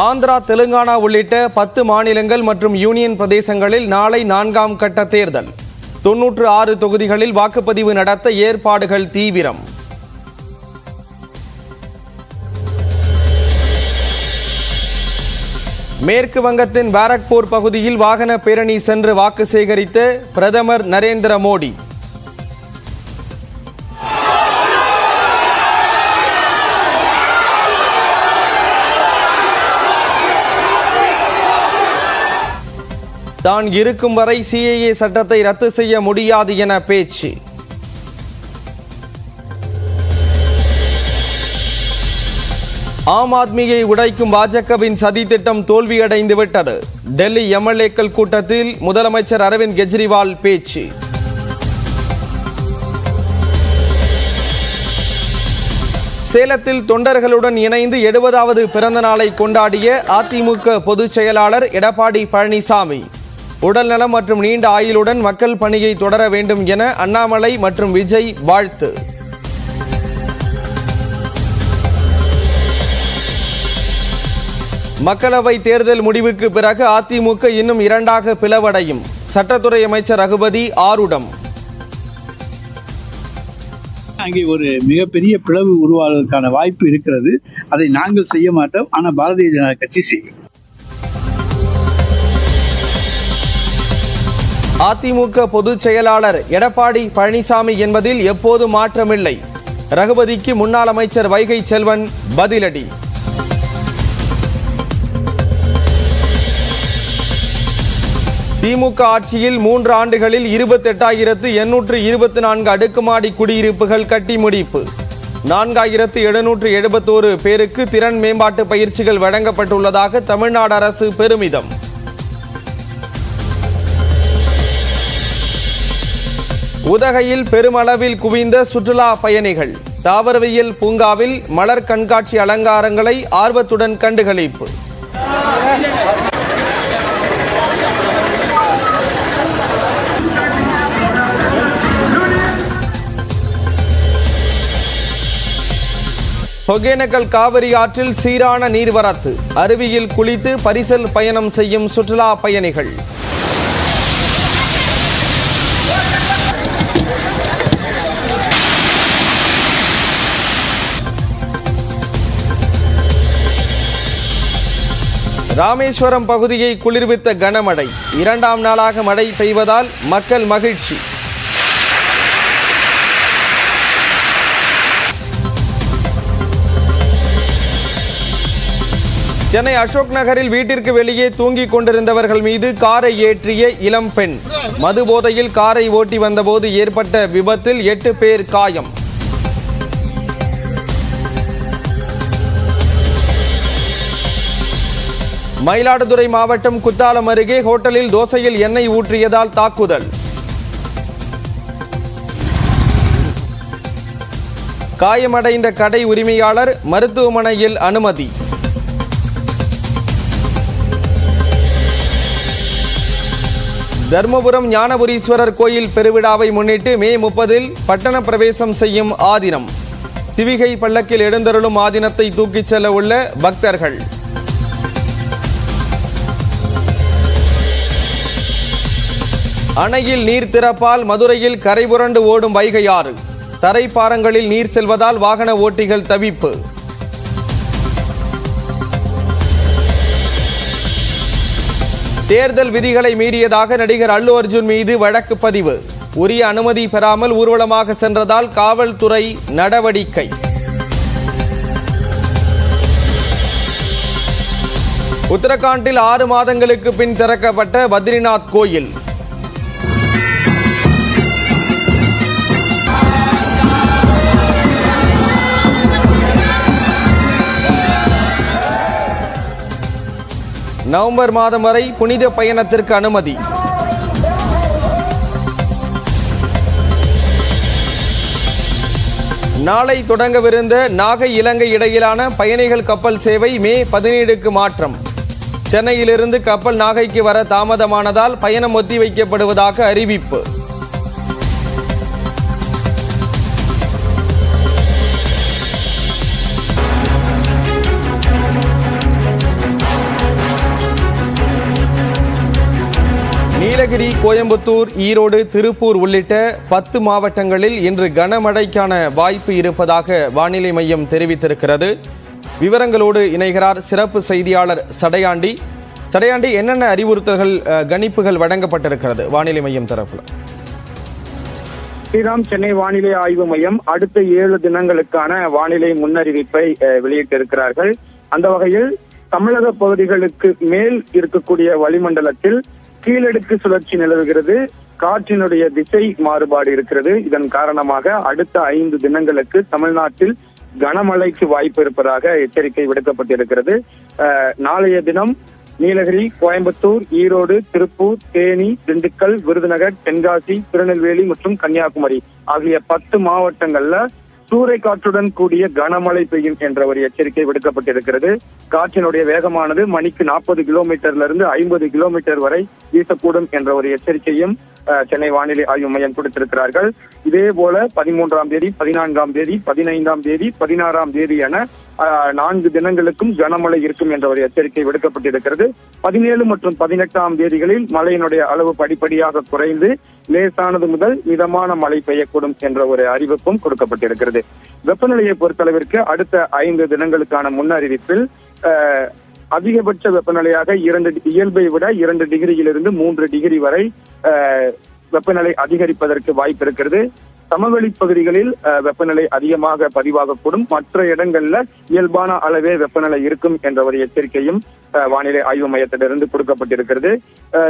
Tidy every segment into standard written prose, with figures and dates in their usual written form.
ஆந்திரா, தெலுங்கானா உள்ளிட்ட 10 மாநிலங்கள் மற்றும் யூனியன் பிரதேசங்களில் நாளை 4ஆம் கட்ட தேர்தல். 96 தொகுதிகளில் வாக்குப்பதிவு நடத்த ஏற்பாடுகள் தீவிரம். மேற்கு வங்கத்தின் பாரக்பூர் பகுதியில் வாகன பேரணி சென்று வாக்கு சேகரித்த பிரதமர் நரேந்திர மோடி. தான் இருக்கும் வரை CAA சட்டத்தை ரத்து செய்ய முடியாது என பேச்சு. ஆம் ஆத்மியை உடைக்கும் பாஜகவின் சதி திட்டம் தோல்வியடைந்து விட்டது. டெல்லி MLAக்கள் கூட்டத்தில் முதலமைச்சர் அரவிந்த் கெஜ்ரிவால் பேச்சு. சேலத்தில் தொண்டர்களுடன் இணைந்து 70வது பிறந்த நாளை கொண்டாடிய அதிமுக பொதுச் செயலாளர் எடப்பாடி பழனிசாமி. உடல்நலம் மற்றும் நீண்ட ஆயுளுடன் மக்கள் பணியை தொடர வேண்டும் என அண்ணாமலை மற்றும் விஜய் வாழ்த்து. மக்களவை தேர்தல் முடிவுக்கு பிறகு அதிமுக இன்னும் 2ஆக பிளவடையும். சட்டத்துறை அமைச்சர் ரகுபதி ஆரூடம். அங்கே ஒரு மிகப்பெரிய பிளவு உருவாவதற்கான வாய்ப்பு இருக்கிறது. அதை நாங்கள் செய்ய மாட்டோம், ஆனால் பாரதிய ஜனதா கட்சி செய்யும். அதிமுக பொதுச் செயலாளர் எடப்பாடி பழனிசாமி என்பதில் எப்போது மாற்றமில்லை. ரகுபதிக்கு முன்னாள் அமைச்சர் வைகை செல்வன் பதிலடி. திமுக ஆட்சியில் 3 ஆண்டுகளில் 28,824 அடுக்குமாடி குடியிருப்புகள் கட்டி முடிப்பு. 4,771 பேருக்கு திறன் மேம்பாட்டு பயிற்சிகள் வழங்கப்பட்டுள்ளதாக தமிழ்நாடு அரசு பெருமிதம். உதகையில் பெருமளவில் குவிந்த சுற்றுலா பயணிகள். தாவரவியல் பூங்காவில் மலர் கண்காட்சி அலங்காரங்களை ஆர்வத்துடன் கண்டுகளிப்பு. ஒகேனக்கல் காவிரி ஆற்றில் சீரான நீர்வரத்து. அருவியில் குளித்து பரிசல் பயணம் செய்யும் சுற்றுலா பயணிகள். ராமேஸ்வரம் பகுதியை குளிர்வித்த கனமழை. 2ஆம் நாளாக மழை பெய்வதால் மக்கள் மகிழ்ச்சி. சென்னை அசோக் நகரில் வீட்டிற்கு வெளியே தூங்கிக் கொண்டிருந்தவர்கள் மீது காரை ஏற்றிய இளம் பெண். மது போதையில் காரை ஓட்டி வந்தபோது ஏற்பட்ட விபத்தில் 8 பேர் காயம். மயிலாடுதுறை மாவட்டம் குத்தாலம் அருகே ஹோட்டலில் தோசையில் எண்ணெய் ஊற்றியதால் தாக்குதல். காயமடைந்த கடை உரிமையாளர் மருத்துவமனையில் அனுமதி. தர்மபுரம் ஞானபுரீஸ்வரர் கோயில் பெருவிழாவை முன்னிட்டு மே 30 பட்டண பிரவேசம் செய்யும் ஆதீனம். சிவிகை பல்லக்கில் எழுந்தருளும் ஆதீனத்தை தூக்கிச் செல்ல உள்ள பக்தர்கள். அணையில் நீர் திறப்பால் மதுரையில் கரைபுரண்டு ஓடும் வைகை ஆறு. தரைப்பாரங்களில் நீர் செல்வதால் வாகன ஓட்டிகள் தவிப்பு. தேர்தல் விதிகளை மீறியதாக நடிகர் அல்லு அர்ஜுன் மீது வழக்கு பதிவு. உரிய அனுமதி பெறாமல் ஊர்வலமாக சென்றதால் காவல்துறை நடவடிக்கை. உத்தரகாண்டில் 6 மாதங்களுக்கு பின் திறக்கப்பட்ட பத்ரிநாத் கோயில். நவம்பர் மாதம் வரை புனித பயணத்திற்கு அனுமதி. நாளை தொடங்கவிருந்த நாகை இலங்கை இடையிலான பயணிகள் கப்பல் சேவை மே 17க்கு மாற்றம். சென்னையிலிருந்து கப்பல் நாகைக்கு வர தாமதமானதால் பயணம் ஒத்திவைக்கப்படுவதாக அறிவிப்பு. நீலகிரி, கோயம்புத்தூர், ஈரோடு, திருப்பூர் உள்ளிட்ட 10 மாவட்டங்களில் இன்று கனமழைக்கான வாய்ப்பு இருப்பதாக வானிலை மையம் தெரிவித்திருக்கிறது. விவரங்களோடு இணைகிறார் சிறப்பு செய்தியாளர் சடையாண்டி. சடையாண்டி, என்னென்ன அறிவுறுத்தல்கள், கணிப்புகள் வழங்கப்பட்டிருக்கிறது வானிலை மையம் தரப்புல? ஸ்ரீராம், சென்னை வானிலை ஆய்வு மையம் அடுத்த 7 தினங்களுக்கான வானிலை முன்னறிவிப்பை வெளியிட்டிருக்கிறார்கள். அந்த வகையில் தமிழக பகுதிகளுக்கு மேல் இருக்கக்கூடிய வளிமண்டலத்தில் கீழடுக்கு சுழற்சி நிலவுகிறது. காற்றினுடைய திசை மாறுபாடு இருக்கிறது. இதன் காரணமாக அடுத்த 5 தினங்களுக்கு தமிழ்நாட்டில் கனமழைக்கு வாய்ப்பு இருப்பதாக எச்சரிக்கை விடுக்கப்பட்டிருக்கிறது. நாளைய தினம் நீலகிரி, கோயம்புத்தூர், ஈரோடு, திருப்பூர், தேனி, திண்டுக்கல், விருதுநகர், தென்காசி, திருநெல்வேலி மற்றும் கன்னியாகுமரி ஆகிய 10 மாவட்டங்கள்ல சூறைக்காற்றுடன் கூடிய கனமழை பெய்யும் என்ற ஒரு எச்சரிக்கை விடுக்கப்பட்டிருக்கிறது. காற்றினுடைய வேகமானது மணிக்கு 40 கிலோமீட்டர்ல இருந்து 50 கிலோமீட்டர் வரை வீசக்கூடும் என்ற ஒரு எச்சரிக்கையும் சென்னை வானிலை ஆய்வு மையம் கொடுத்திருக்கிறார்கள். இதே போல 13ஆம் தேதி, 14ஆம் தேதி, 15ஆம் தேதி, 16ஆம் தேதி என 4 தினங்களுக்கும் கனமழை இருக்கும் என்ற ஒரு எச்சரிக்கை விடுக்கப்பட்டிருக்கிறது. 17 மற்றும் 18ஆம் தேதிகளில் மழையினுடைய அளவு படிப்படியாக குறைந்து லேசானது முதல் மிதமான மழை பெய்யக்கூடும் என்ற ஒரு அறிவிப்பும் கொடுக்கப்பட்டிருக்கிறது. வெப்பநிலையை பொறுத்தளவிற்கு அடுத்த 5 தினங்களுக்கான முன்னறிவிப்பில் அதிகபட்ச வெப்பநிலையாக இயல்பை விட 2 டிகிரியிலிருந்து 3 டிகிரி வரை வெப்பநிலை அதிகரிப்பதற்கு வாய்ப்பு இருக்கிறது. சமவெளி பகுதிகளில் வெப்பநிலை அதிகமாக பதிவாகக்கூடும். மற்ற இடங்கள்ல இயல்பான அளவே வெப்பநிலை இருக்கும் என்ற ஒரு எச்சரிக்கையும் வானிலை ஆய்வு மையத்திலிருந்து கொடுக்கப்பட்டிருக்கிறது.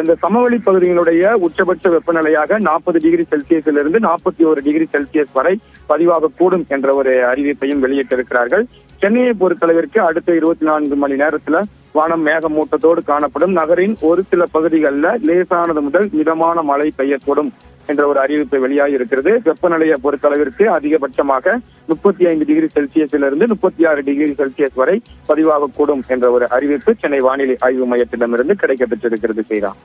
இந்த சமவெளி பகுதிகளுடைய உச்சபட்ச வெப்பநிலையாக 40 டிகிரி செல்சியஸிலிருந்து 41 டிகிரி செல்சியஸ் வரை பதிவாகக்கூடும் என்ற ஒரு அறிவிப்பையும் வெளியிட்டிருக்கிறார்கள். சென்னையை பொறுத்தளவிற்கு அடுத்த 24 மணி நேரத்துல வானம் மேகமூட்டத்தோடு காணப்படும். நகரின் ஒரு சில பகுதிகளில் லேசானது முதல் மிதமான மழை பெய்யக்கூடும் என்ற ஒரு அறிவிப்பு வெளியாகி இருக்கிறது. வெப்பநிலையை பொறுத்தளவிற்கு அதிகபட்சமாக 35 டிகிரி செல்சியஸிலிருந்து 36 டிகிரி செல்சியஸ் வரை பதிவாகக்கூடும் என்ற ஒரு அறிவிப்பு சென்னை வானிலை ஆய்வு மையத்திடமிருந்து கிடைக்கப்பெற்றிருக்கிறது. ஸ்ரீராம்,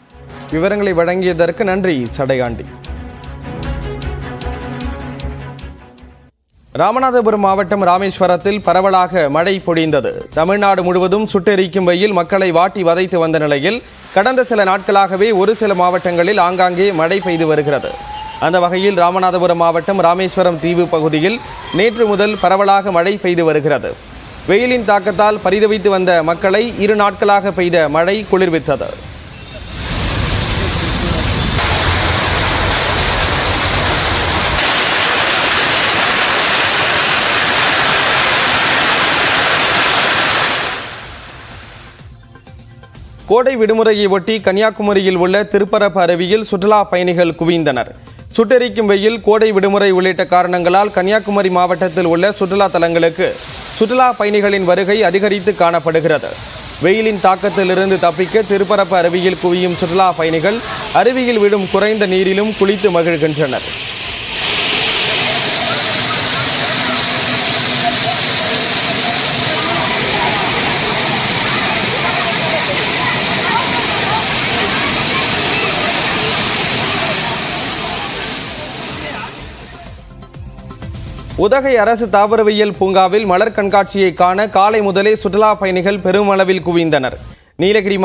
விவரங்களை வழங்கியதற்கு நன்றி சடையாண்டி. ராமநாதபுரம் மாவட்டம் ராமேஸ்வரத்தில் பரவலாக மழை பொழிந்தது. தமிழ்நாடு முழுவதும் சுட்டெரிக்கும் வெயில் மக்களை வாட்டி வதைத்து வந்த நிலையில் கடந்த சில நாட்களாகவே ஒரு சில மாவட்டங்களில் ஆங்காங்கே மழை பெய்து வருகிறது. அந்த வகையில் ராமநாதபுரம் மாவட்டம் ராமேஸ்வரம் தீவு பகுதியில் நேற்று முதல் பரவலாக மழை பெய்து வருகிறது. வெயிலின் தாக்கத்தால் பரிதவித்து வந்த மக்களை 2 நாட்களாக பெய்த மழை குளிர்வித்தது. கோடை விடுமுறையை ஒட்டி கன்னியாகுமரியில் உள்ள திருப்பரப்பு அருவியில் சுற்றுலா பயணிகள் குவிந்தனர். சுட்டெரிக்கும் வெயில், கோடை விடுமுறை உள்ளிட்ட காரணங்களால் கன்னியாகுமரி மாவட்டத்தில் உள்ள சுற்றுலா தலங்களுக்கு சுற்றுலா பயணிகளின் வருகை அதிகரித்து காணப்படுகிறது. வெயிலின் தாக்கத்திலிருந்து தப்பிக்க திருப்பரப்பு அருவியில் குவியும் சுற்றுலா பயணிகள் அருவியில் விடும் குறைந்த நீரிலும் குளித்து மகிழ்கின்றனர். உதகை அரசு தாவரவியல் பூங்காவில் மலர் கண்காட்சியை காண காலை முதலே சுற்றுலா பயணிகள் பெருமளவில் குவிந்தனர். நீலகிரி